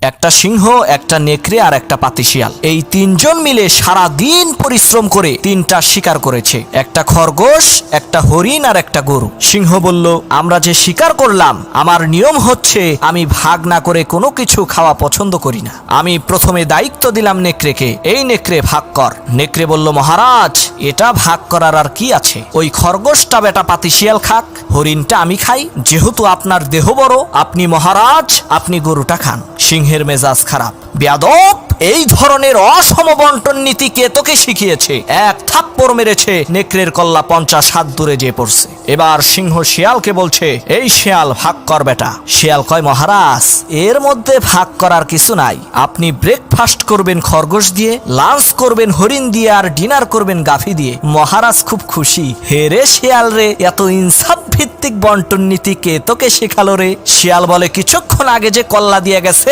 একটা সিংহ, একটা নেকড়ে আর একটা পাতিশিয়াল। এই তিনজন মিলে সারা দিন পরিশ্রম করে তিনটা শিকার করেছে, একটা খরগোশ, একটা হরিণ আর একটা গরু। সিংহ বলল, আমরা যে শিকার করলাম, আমার নিয়ম হচ্ছে আমি ভাগ না করে কোনো কিছু খাওয়া পছন্দ করি না। আমি প্রথমে দায়িত্ব দিলাম নেকড়েকে, এই নেকড়ে ভাগ কর। নেকড়ে বলল, মহারাজ এটা ভাগ করার আর কি আছে, ওই খরগোশটা বেটা পাতিশিয়াল খাক, হরিণটা আমি খাই, যেহেতু আপনার দেহ বড়, আপনি মহারাজ, আপনি গরুটা খান। সিংহের মেজাজ খারাপ। বেয়াদব, এই ধরনের অসম বন্টন নীতি কে তোকে শিখিয়েছে? এক থাপ্পড় মেরেছে, নেকড়ের কল্লা 50 হাত দূরে যেয়ে পড়ছে। এবার সিংহ শিয়ালকে বলছে, এই শিয়াল ভাগ কর বেটা। শিয়াল কয়, মহারাজ এর মধ্যে ভাগ করার কিছু নাই, আপনি ব্রেকফাস্ট করবেন খরগোশ দিয়ে, লাঞ্চ করবেন হরিণ দিয়ে, আর ডিনার করবেন গাভী দিয়ে। মহারাজ খুব খুশি। হে রে শিয়াল রে, এত ইনসাফ ভিত্তিক বন্টন নীতি কে তোকে শেখালো রে? শিয়াল বলে, কিছুক্ষণ আগে যে কল্লা দিয়ে গেছে